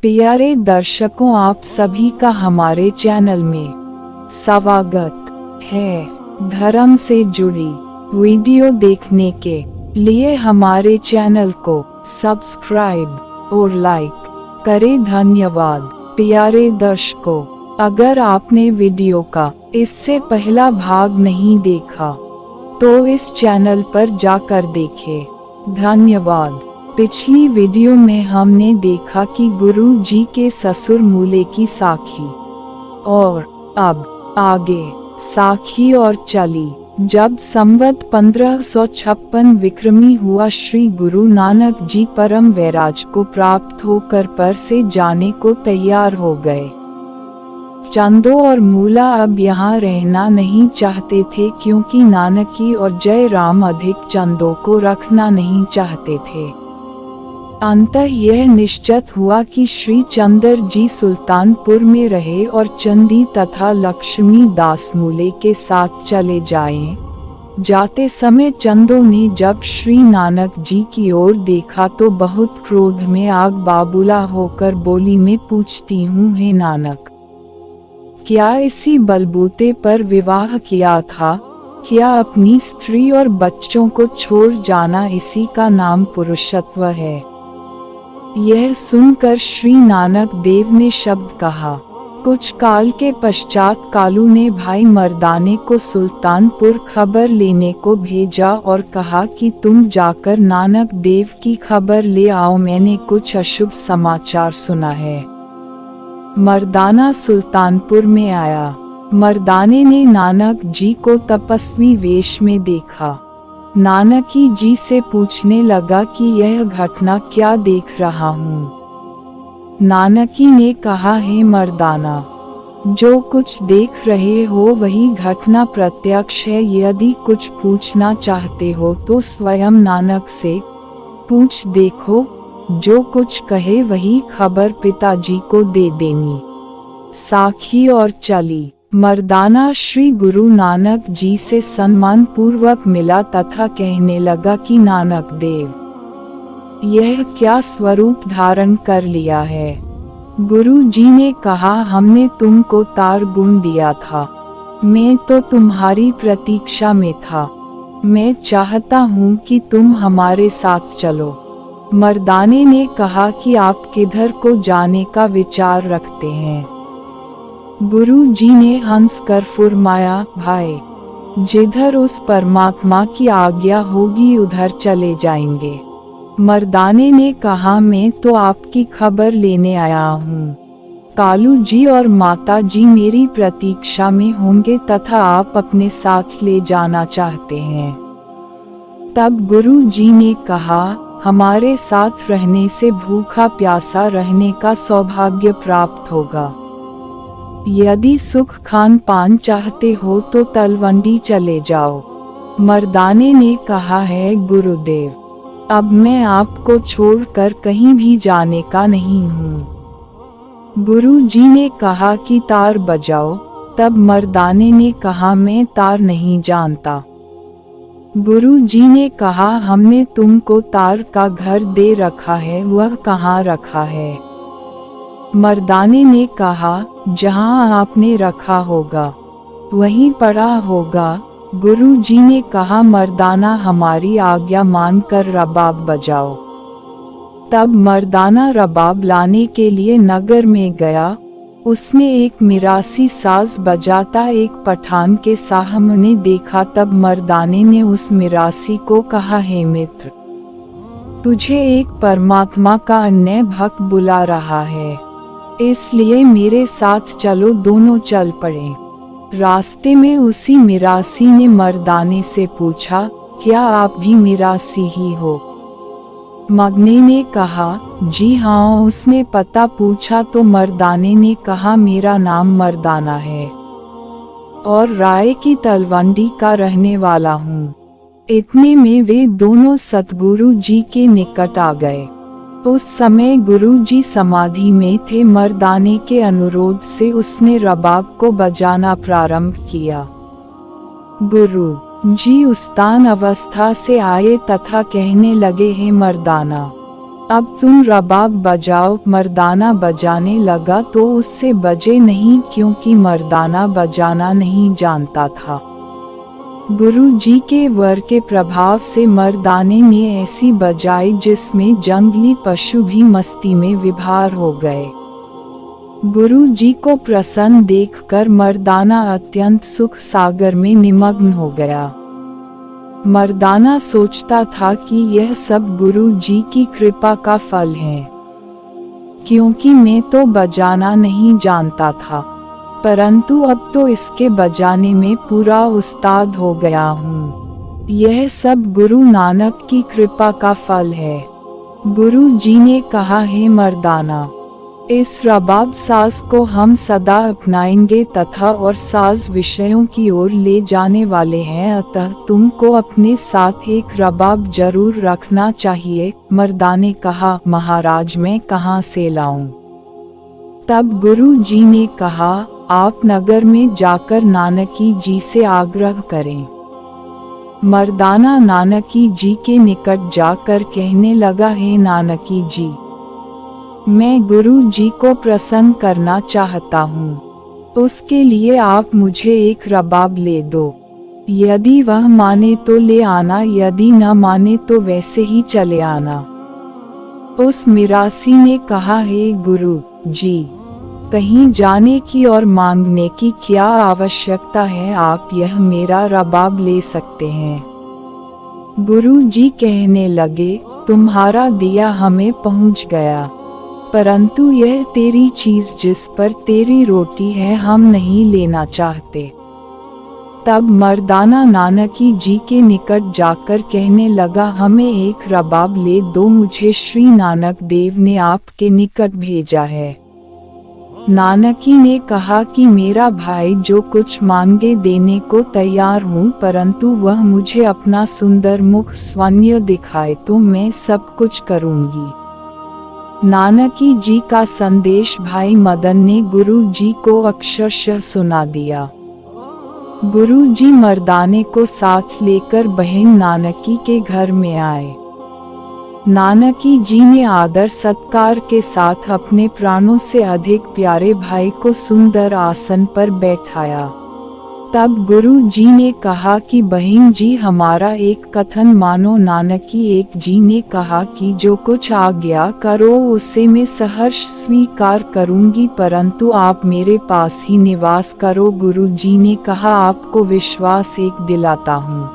प्यारे दर्शकों, आप सभी का हमारे चैनल में स्वागत है। धर्म से जुड़ी वीडियो देखने के लिए हमारे चैनल को सब्सक्राइब और लाइक करें। धन्यवाद। प्यारे दर्शकों, अगर आपने वीडियो का इससे पहला भाग नहीं देखा तो इस चैनल पर जाकर देखें। धन्यवाद। पिछली वीडियो में हमने देखा कि गुरु जी के ससुर मूले की साखी, और अब आगे साखी और चली। जब संवत 1556 विक्रमी हुआ, श्री गुरु नानक जी परम वैराज को प्राप्त होकर पर से जाने को तैयार हो गए। चंदो और मूला अब यहाँ रहना नहीं चाहते थे, क्योंकि नानकी और जय राम अधिक चंदों को रखना नहीं चाहते थे। अंततः यह निश्चित हुआ कि श्री चंद्र जी सुल्तानपुर में रहे और चंदी तथा लक्ष्मी दास मूले के साथ चले जाएं। जाते समय चंदों ने जब श्री नानक जी की ओर देखा तो बहुत क्रोध में आग बाबूला होकर बोली, मैं पूछती हूँ, हे नानक, क्या इसी बलबूते पर विवाह किया था? क्या अपनी स्त्री और बच्चों को छोड़ जाना इसी का नाम पुरुषत्व है? यह सुनकर श्री नानक देव ने शब्द कहा। कुछ काल के पश्चात कालू ने भाई मर्दाने को सुल्तानपुर खबर लेने को भेजा और कहा कि तुम जाकर नानक देव की खबर ले आओ, मैंने कुछ अशुभ समाचार सुना है। मर्दाना सुल्तानपुर में आया। मर्दाने ने नानक जी को तपस्वी वेश में देखा। नानकी जी से पूछने लगा कि यह घटना क्या देख रहा हूँ। नानकी ने कहा, हे मर्दाना, जो कुछ देख रहे हो वही घटना प्रत्यक्ष है। यदि कुछ पूछना चाहते हो तो स्वयं नानक से पूछ देखो, जो कुछ कहे वही खबर पिताजी को दे देनी। साखी और चली। मर्दाना श्री गुरु नानक जी से सम्मान पूर्वक मिला तथा कहने लगा कि नानक देव, यह क्या स्वरूप धारण कर लिया है? गुरु जी ने कहा, हमने तुमको तार गुण दिया था, मैं तो तुम्हारी प्रतीक्षा में था। मैं चाहता हूँ कि तुम हमारे साथ चलो। मर्दाने ने कहा कि आप किधर को जाने का विचार रखते हैं? गुरु जी ने हंस कर फुरमाया, भाई, जिधर उस परमात्मा की आज्ञा होगी उधर चले जाएंगे। मर्दाने ने कहा, मैं तो आपकी खबर लेने आया हूँ। कालू जी और माता जी मेरी प्रतीक्षा में होंगे तथा आप अपने साथ ले जाना चाहते हैं। तब गुरु जी ने कहा, हमारे साथ रहने से भूखा प्यासा रहने का सौभाग्य प्राप्त होगा। यदि सुख खान पान चाहते हो तो तलवंडी चले जाओ। मर्दाने ने कहा, है गुरुदेव, अब मैं आपको छोड़कर कहीं भी जाने का नहीं हूँ। गुरु जी ने कहा कि तार बजाओ। तब मर्दाने ने कहा, मैं तार नहीं जानता। गुरु जी ने कहा, हमने तुमको तार का घर दे रखा है, वह कहाँ रखा है? मर्दाने ने कहा, जहाँ आपने रखा होगा वहीं पड़ा होगा। गुरु जी ने कहा, मर्दाना हमारी आज्ञा मानकर रबाब बजाओ। तब मर्दाना रबाब लाने के लिए नगर में गया। उसने एक मिरासी साज बजाता एक पठान के सामने देखा। तब मर्दाने ने उस मिरासी को कहा, हे मित्र, तुझे एक परमात्मा का अन्य भक्त बुला रहा है, इसलिए मेरे साथ चलो। दोनों चल पड़े। रास्ते में उसी मिरासी ने मर्दाने से पूछा, क्या आप भी मिरासी ही हो? मगने ने कहा, जी हाँ। उसने पता पूछा तो मर्दाने ने कहा, मेरा नाम मर्दाना है और राय की तलवंडी का रहने वाला हूँ। इतने में वे दोनों सतगुरु जी के निकट आ गए। उस समय गुरु जी समाधि में थे। मर्दाने के अनुरोध से उसने रबाब को बजाना प्रारंभ किया। गुरु जी उस्तान अवस्था से आए तथा कहने लगे, हे मर्दाना, अब तुम रबाब बजाओ। मर्दाना बजाने लगा तो उससे बजे नहीं, क्योंकि मर्दाना बजाना नहीं जानता था। गुरु जी के वर के प्रभाव से मर्दाने ने ऐसी बजाई जिसमें जंगली पशु भी मस्ती में विभार हो गए। गुरु जी को प्रसन्न देखकर मर्दाना अत्यंत सुख सागर में निमग्न हो गया। मर्दाना सोचता था कि यह सब गुरु जी की कृपा का फल है, क्योंकि मैं तो बजाना नहीं जानता था, परंतु अब तो इसके बजाने में पूरा उस्ताद हो गया हूँ। यह सब गुरु नानक की कृपा का फल है। गुरु जी ने कहा, हे मर्दाना, इस रबाब साज को हम सदा अपनाएंगे तथा और साज विषयों की ओर ले जाने वाले हैं, अतः तुमको अपने साथ एक रबाब जरूर रखना चाहिए। मर्दाने कहा, महाराज मैं कहाँ से लाऊं? तब गुरु जी ने कहा, आप नगर में जाकर नानकी जी से आग्रह करें। मर्दाना नानकी जी के निकट जाकर कहने लगा, हे नानकी जी, मैं गुरु जी को प्रसन्न करना चाहता हूँ। उसके लिए आप मुझे एक रबाब ले दो। यदि वह माने तो ले आना, यदि न माने तो वैसे ही चले आना। उस मिरासी ने कहा, हे गुरु जी, कहीं जाने की और मांगने की क्या आवश्यकता है, आप यह मेरा रबाब ले सकते हैं। गुरु जी कहने लगे, तुम्हारा दिया हमें पहुंच गया, परंतु यह तेरी चीज जिस पर तेरी रोटी है हम नहीं लेना चाहते। तब मर्दाना नानकी जी के निकट जाकर कहने लगा, हमें एक रबाब ले दो, मुझे श्री नानक देव ने आपके निकट भेजा है। नानकी ने कहा कि मेरा भाई जो कुछ मांगे देने को तैयार हूँ, परंतु वह मुझे अपना सुंदर मुख स्वयं दिखाए तो मैं सब कुछ करूँगी। नानकी जी का संदेश भाई मदन ने गुरु जी को अक्षरशः सुना दिया। गुरु जी मर्दाने को साथ लेकर बहन नानकी के घर में आए। नानकी जी ने आदर सत्कार के साथ अपने प्राणों से अधिक प्यारे भाई को सुंदर आसन पर बैठाया। तब गुरु जी ने कहा कि बहन जी, हमारा एक कथन मानो। नानकी एक जी ने कहा कि जो कुछ आज्ञा करो उसे मैं सहर्ष स्वीकार करूंगी, परंतु आप मेरे पास ही निवास करो। गुरु जी ने कहा, आपको विश्वास एक दिलाता हूँ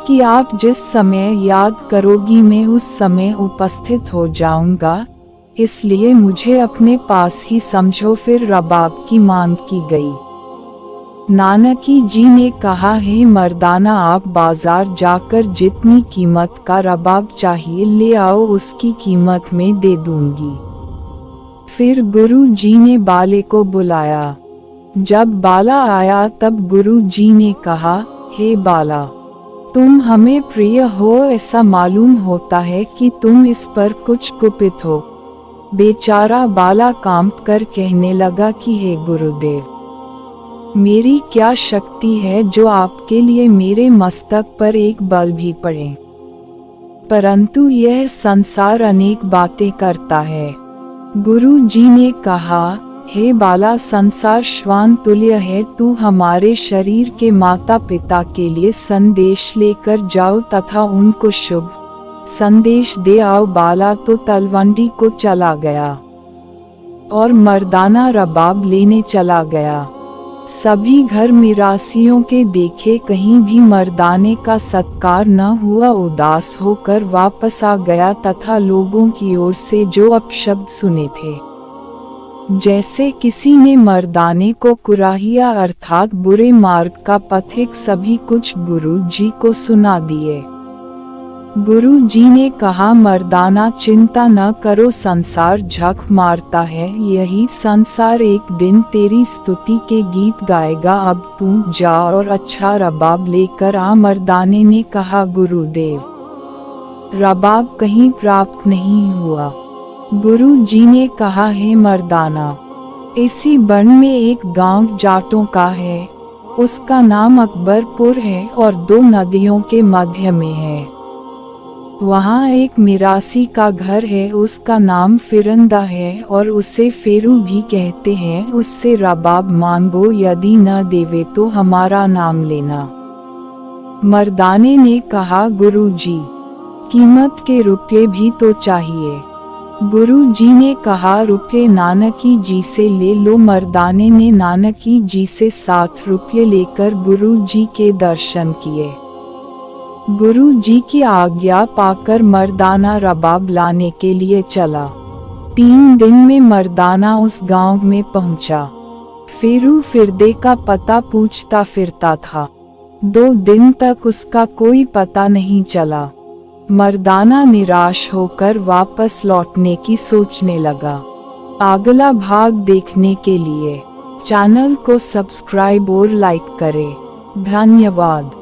कि आप जिस समय याद करोगी मैं उस समय उपस्थित हो जाऊंगा, इसलिए मुझे अपने पास ही समझो। फिर रबाब की मांग की गई। नानकी जी ने कहा, हे मर्दाना, आप बाजार जाकर जितनी कीमत का रबाब चाहिए ले आओ, उसकी कीमत में दे दूंगी। फिर गुरु जी ने बाले को बुलाया। जब बाला आया तब गुरु जी ने कहा, हे बाला, तुम हमें प्रिय हो, ऐसा मालूम होता है कि तुम इस पर कुछ कुपित हो। बेचारा बाला कांप कर कहने लगा कि हे गुरुदेव, मेरी क्या शक्ति है जो आपके लिए मेरे मस्तक पर एक बल भी पड़े, परंतु यह संसार अनेक बातें करता है। गुरु जी ने कहा, हे बाला, संसार श्वान तुल्य है, तू हमारे शरीर के माता पिता के लिए संदेश लेकर जाओ तथा उनको शुभ संदेश दे आओ। बाला तो तलवंडी को चला गया और मर्दाना रबाब लेने चला गया। सभी घर मिरासियों के देखे कहीं भी मर्दाने का सत्कार न हुआ, उदास होकर वापस आ गया तथा लोगों की ओर से जो अपशब्द सुने थे, जैसे किसी ने मर्दाने को कुराहिया अर्थात बुरे मार्ग का पथिक, सभी कुछ गुरु जी को सुना दिए। गुरु जी ने कहा, मर्दाना, चिंता न करो, संसार झक मारता है, यही संसार एक दिन तेरी स्तुति के गीत गाएगा। अब तू जा और अच्छा रबाब लेकर आ। मर्दाने ने कहा, गुरुदेव, रबाब कहीं प्राप्त नहीं हुआ। गुरु जी ने कहा, हे मर्दाना, इसी वन में एक गांव जाटों का है, उसका नाम अकबरपुर है और 2 नदियों के मध्य में है। वहाँ एक मिरासी का घर है, उसका नाम फिरंदा है और उसे फेरू भी कहते हैं। उससे रबाब मांगो, यदि न देवे तो हमारा नाम लेना। मर्दाने ने कहा, गुरुजी, कीमत के रुपये भी तो चाहिए। गुरुजी ने कहा, रुपये नानकी जी से ले लो। मर्दाने ने नानकी जी से 7 रुपये लेकर गुरुजी के दर्शन किए। गुरुजी की आज्ञा पाकर मर्दाना रबाब लाने के लिए चला। 3 दिन में मर्दाना उस गांव में पहुंचा। फेरू फिरदे का पता पूछता फिरता था। 2 दिन तक उसका कोई पता नहीं चला। मर्दाना निराश होकर वापस लौटने की सोचने लगा। अगला भाग देखने के लिए चैनल को सब्सक्राइब और लाइक करें। धन्यवाद।